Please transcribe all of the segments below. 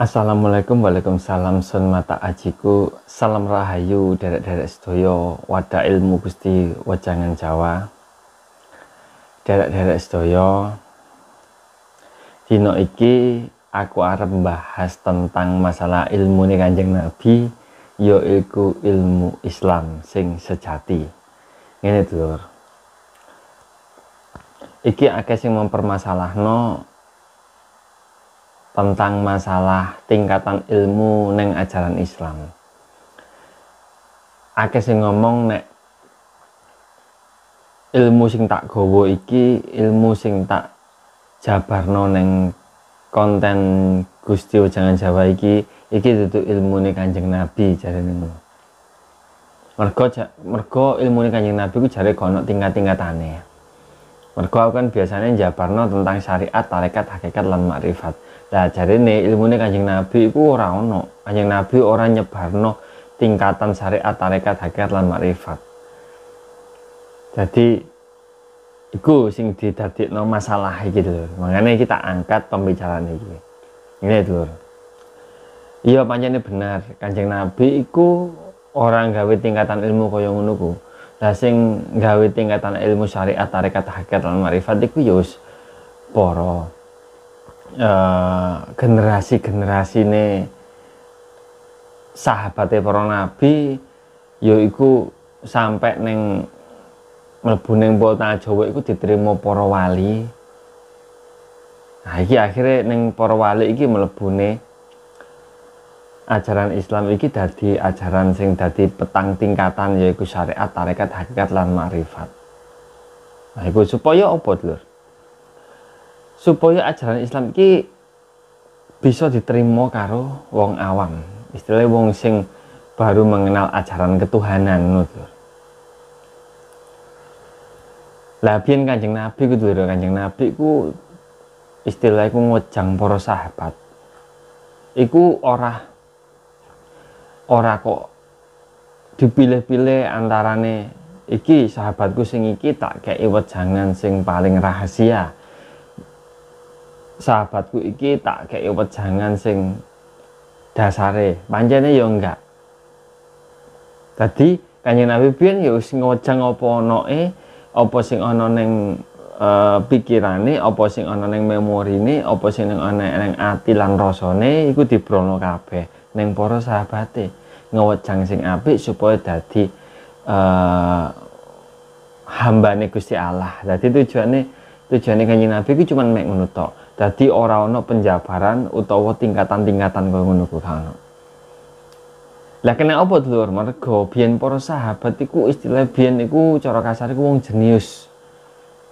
Assalamualaikum, waalaikumsalam, sun mata ajiku, salam rahayu, derek-derek sedaya, wadah ilmu Gusti Wejangan Jawa. Derek-derek sedaya, dina iki aku arep membahas tentang masalah ilmu nih Kanjeng Nabi, yaiku ilmu Islam sing sejati. Ngene dulur. Iki akeh sing mempermasalahno tentang masalah tingkatan ilmu neng ajaran Islam. Akeh sing ngomong nek ilmu sing tak gawa iki ilmu sing tak jabarno neng konten Gusti Wejangan Jawa iki dudu ilmune Kanjeng Nabi jarene. Mergo ilmune Kanjeng Nabi ku jare kono tingkat-tingkatane. Mergo aku kan biasanya jabarno tentang syariat, tarekat, hakikat lan makrifat. Lah jarene ilmune Kanjeng Nabi iku ora ono. Kanjeng Nabi ora nyebarno tingkatan syariat, tarekat, hakikat lan makrifat. Jadi iku sing didadekno masalah iki lho. Makanya kita angkat pembicaraan iki. Ini lho. Iya pancene bener, Kanjeng Nabi iku orang gawe tingkatan ilmu kaya ngono ku. Lah sing gawe tingkatan ilmu syariat, tarekat, hakikat lan makrifat iku ya wis para generasi-generasine sahabate para nabi yaiku sampai neng mlebu ning Tanah Jawa iku diterima para wali. Nah iki akhirnya neng para wali iki mlebune ajaran Islam iki dadi ajaran sing dadi petang tingkatan yaiku syariat, tarekat, hakikat lan makrifat. Nah iku supaya apa lur? Supaya ajaran Islam iki bisa diterima karo wong awam, istilahnya wong sing baru mengenal ajaran ketuhanan ngono. Lah biyen Kanjeng Nabi ku lho, Kanjeng Nabi ku istilahnya ku ngojang para sahabat. Iku ora kok dipilih-pilih antarane iki sahabatku sing iki tak kei wejangan sing paling rahasia. Sahabatku iki tak kei wejangan sing dasare, pancene ya enggak. Dadi Kanjeng Nabi biyen ya wis ngojang apa onoe, apa sing ana ning pikirane, apa sing ana ning memorine, apa sing ana ning ati lan rasane iku dibrono kabeh ning para sahabate. Ngewejang sing apik supaya dadi hambane Gusti Allah. Dadi tujuane Kanjeng Nabi iku cuma mek ngono tok. Dadi ora ana penjabaran utawa tingkatan-tingkatan kaya ngono kuwi kan. Lah kena apa dulur? Mergo biyen para sahabat iku istilah biyen iku cara kasar iku wong jenius.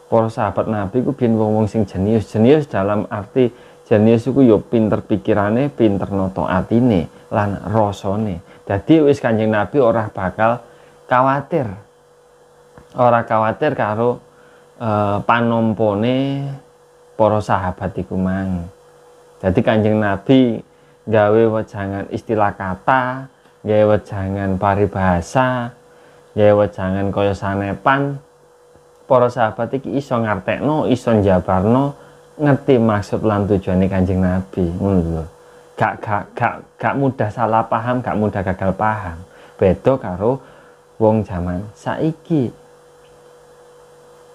Para sahabat Nabi iku biyen wong-wong sing jenius. Jenius dalam arti jenius iku ya pinter pikirane, pinter nata atine lan rasane. Dadi wis Kanjeng Nabi ora bakal khawatir. Ora khawatir karo panompone para sahabat iku mang. Jadi Kanjeng Nabi gawe wejangan istilah kata, gawe wejangan paribahasa, gawe wejangan kaya sanepan. Para sahabat iki iso ngartekno, iso njabarno, ngerti maksud lan tujuane Kanjeng Nabi. Ngono lho. Gak mudah salah paham, gak mudah gagal paham. Beda karo wong zaman saiki.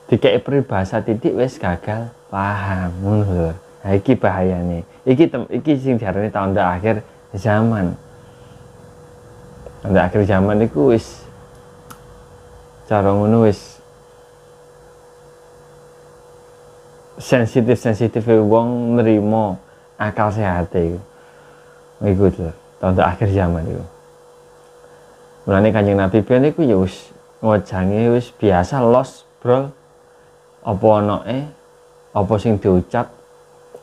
Dikei peribahasa titik wis gagal paham, ngono lho. Nah iki bahayane. Iki sing diarani tanda akhir zaman. Tanda akhir zaman iku wis cara ngono wis sensitif wong nerima akal sehate iku lho. Tanda akhir zaman iku. Mulane Kanjeng Nabi pian iku ya wis ngojange wis biasa los, Bro. Apa onoke, apa sing diucap,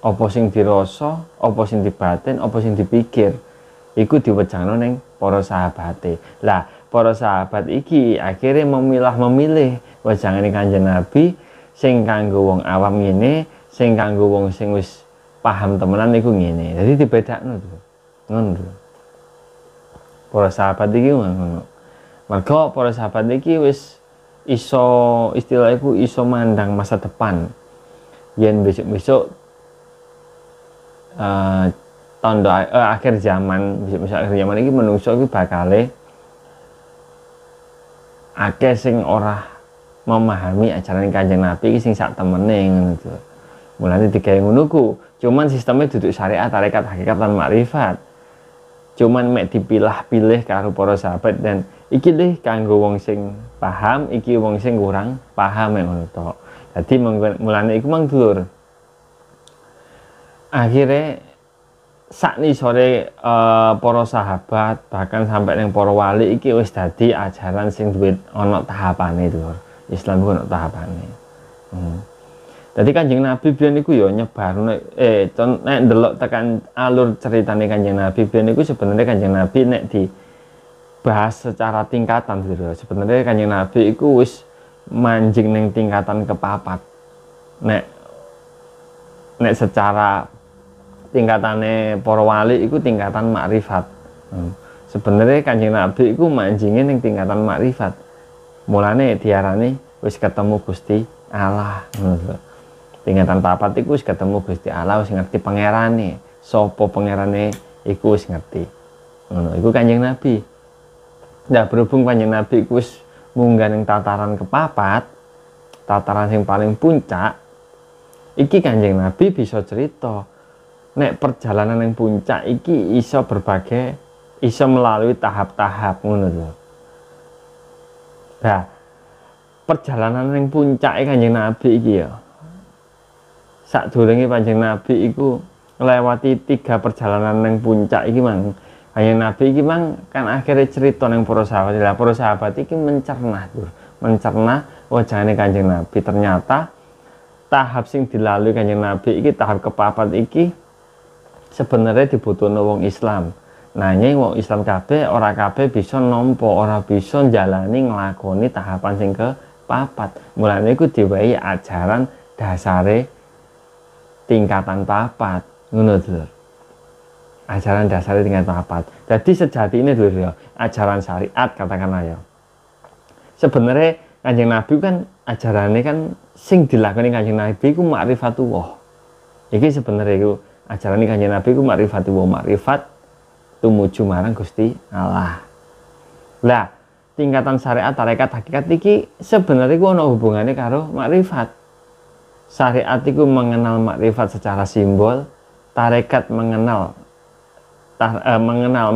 apa sing dirasa, apa sing dibatin, apa sing dipikir, iku diwejangno ning para sahabate. Lah, para sahabat iki akhirnya memilih wejangane Kanjeng Nabi sing kanggo wong awam ngene, sing kanggo wong sing wis paham temenan iku ngene. Jadi dibedakno lho. Ngono lho. Para sahabat iki ngono. Mergo para sahabat iki wis iso istilahku iso mandang masa depan. Yen besok-besok tondo akhir zaman, bisa akhir zaman iki menungso iki bakale akeh sing ora memahami ajaran Kanjeng Nabi iki sing sak temene ngono to. Mulane digawe ngono ku, cuman sistemnya duduk syariat, tarekat, hakikat lan makrifat. Cuman mek dipilah-pilih karo para sahabat dan iki lih kanggo wong sing paham, iki wong sing kurang paham ngono to. Dadi mulane iku mang dulur. Akhirnya saknisore para sahabat bahkan sampai yang para wali iki wis dadi ajaran sing duwe ana tahapane lho. Islam ku ana tahapane. Dadi Kanjeng Nabi biyen niku ya nyebar nek ndelok tekan alur ceritane Kanjeng Nabi biyen niku sebenarnya Kanjeng Nabi nek dibahas secara tingkatan lho. Sebenarnya Kanjeng Nabi iku wis manjing ning tingkatan kepapat. Nek secara tingkatane para wali iku tingkatan makrifat. Sebenarnya Kanjeng Nabi iku manjinge ning tingkatan makrifat. Mulane diarani wis ketemu Gusti Allah. Tingkatan papat iku wis ketemu Gusti Allah, wis ngerti pangerane. Sapa pangerane iku wis ngerti. Ngono iku Kanjeng Nabi. Nah, berhubung Kanjeng Nabi iku wis munggah ning tataran kepapat, tataran sing paling puncak, iki Kanjeng Nabi bisa cerita nek perjalanan yang puncak iki iso berbagai, iso melalui tahap-tahap ngono lho. Nah, perjalanan yang puncak Kanjeng Nabi iki ya. Sadurunge Kanjeng Nabi iku nglewati 3 perjalanan yang puncak iki mang. Kanjeng Nabi iki mang kan akhirnya cerita ning para sahabat. Lah para sahabat iki mencerna wajahane Kanjeng Nabi. Ternyata tahap sing dilalui Kanjeng Nabi iki tahap kepapat iki sebenarnya dibutuhno wong Islam. Nanging wong Islam kabeh ora kabeh bisa nampa, ora bisa njalani nglakoni tahapan sing kepapat. Mulane iku diwehi ajaran dasare tingkatan papat. Ngono lho. Ajaran dasare tingkatan papat. Jadi sejatine lho ya, ajaran syariat katakanlah ya. Sebenarnya Kanjeng Nabi kan ajarannya kan sing dilakoni Kanjeng Nabi iku ma'rifatullah. Iki sebenarnya iku ajaran Kanjeng Nabi ku ma'rifatullah, makrifat tumuju marang Gusti Allah. Lah, tingkatan syariat, tarekat, hakikat iki sebenarnya ku ana hubungannya karo makrifat. Syariat iku mengenal makrifat secara simbol, tarekat mengenal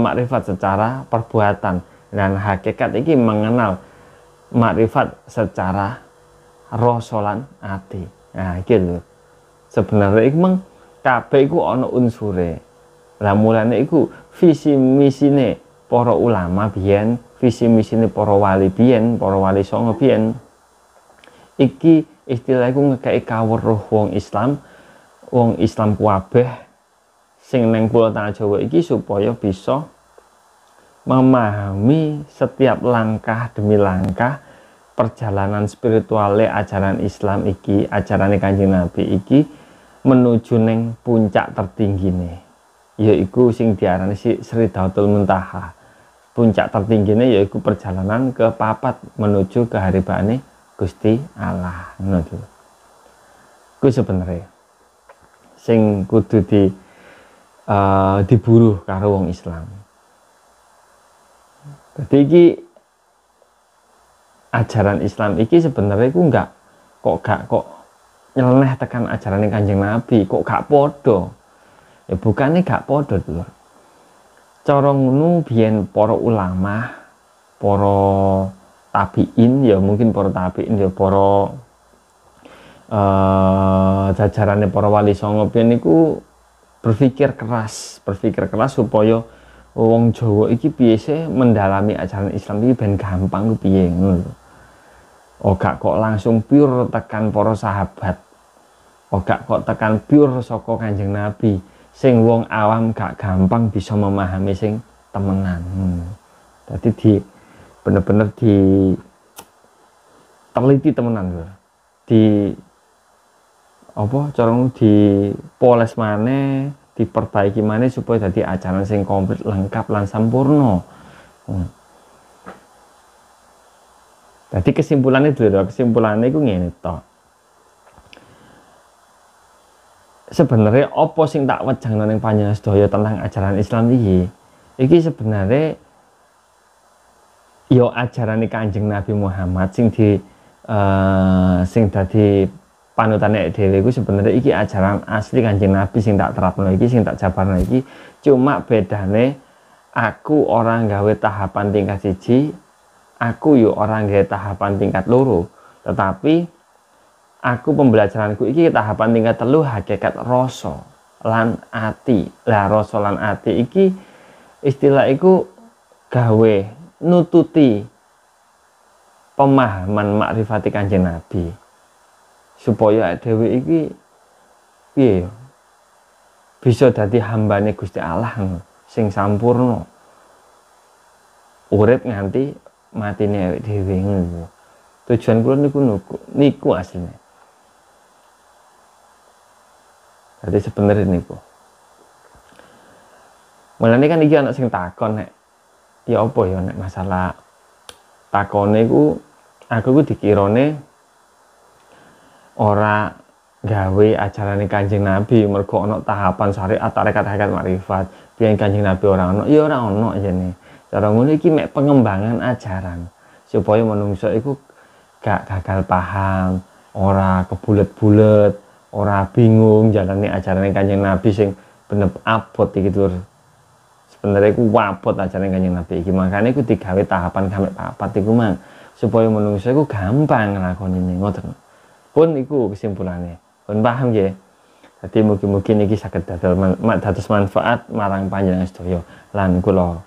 makrifat secara perbuatan, dan hakikat iki mengenal makrifat secara rasolan ati. Nah, iki lho. Sebenarnya iku kabeh iku ana unsure. Lah mulane iku visi misine para ulama biyen, visi misine para wali biyen, para wali songo biyen. Iki istilah iku ngekeki kawruh wong Islam kabeh sing ning pulau Tanah Jawa iki supaya bisa memahami setiap langkah demi langkah perjalanan spirituale ajaran Islam iki, ajarane Kanjeng Nabi iki menuju neng puncak tertinggine, yaiku sing diarani Sidratul Muntaha. Puncak tertinggine yaiku perjalanan ke papat menuju keharibaane Gusti Allah. Ngono lho. Ku sebenarnya sing kudu diburu karo wong Islam. Dadi iki ajaran Islam iki sebenarnya ku gak nyeleneh tekan ajaran Kanjeng Nabi, kok gak podo. Ya bukannya gak podo lho. Cara ngono biyen para ulama, para tabiin, ya mungkin para tabiin ya para jajarane para wali songo biyen niku berpikir keras supaya wong Jawa iki biasa mendalami ajaran Islam iki ben gampang ku piye ngono lho. Gak kok langsung pure tekan para sahabat. Gak kok tekan pure saka Kanjeng Nabi. Sing wong awam gak gampang bisa memahami sing temenan. Dadi bener-bener teliti temenan lho. Dipoles maneh, diperbaiki maneh supaya dadi ajaran sing komplit, lengkap lan sampurna. Jadi kesimpulannya iku ngene to. sebenarnya apa sing tak wejang ning panjenengan sedaya tentang ajaran Islam iki sebenarnya yo ajaran Kanjeng Nabi Muhammad sing dadi panutane dhewe iku sebenarnya iki ajaran asli Kanjeng Nabi sing tak terapno iki, sing tak jabarno iki. Cuma bedane aku orang gawe tahapan tingkat siji, aku yo orang gawe tahapan tingkat loro. Tetapi aku pembelajaranku iki tahapan tingkat telu, hakikat rasa lan ati. Lah rasa lan ati iki istilah iku gawe nututi pemahaman makrifati Kanjeng Nabi supaya dhewe iki piye bisa dadi hambane Gusti Allah sing sampurna, urip nganti matine awake dhewe ngono. Tujuan kula niku asline. Jadi sebenarnya niku. Mulane kan iki ana sing takon nek ya apa ya nek masalah takone iku aku ku dikirane ora gawe ajarane Kanjeng Nabi mergo ana tahapan syariat tarekat hakikat makrifat. Biyen Kanjeng Nabi ora ana, ya ora ana jane. Cara ngono iki mek pengembangan ajaran supaya manungsa iku gak gagal paham, ora kebulet-bulet, ora bingung jalane ajarane Kanjeng Nabi sing bener abot iki lur. Sebenarnya iku wabot ajaran Kanjeng Nabi iki, makane iku digawe tahapan sampe papat iku mang supaya manungsa iku gampang nglakonine ngoten. Pun iku kesimpulannya. Pun paham nggih. Dadi mugi-mugi niki saged dados manfaat marang panjenengan sedaya lan kula.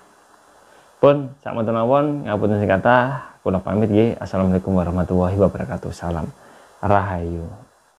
Pun sakmonten mawon ngapunten sing kathah, kula pamit nggih. Assalamualaikum warahmatullahi wabarakatuh. Salam rahayu.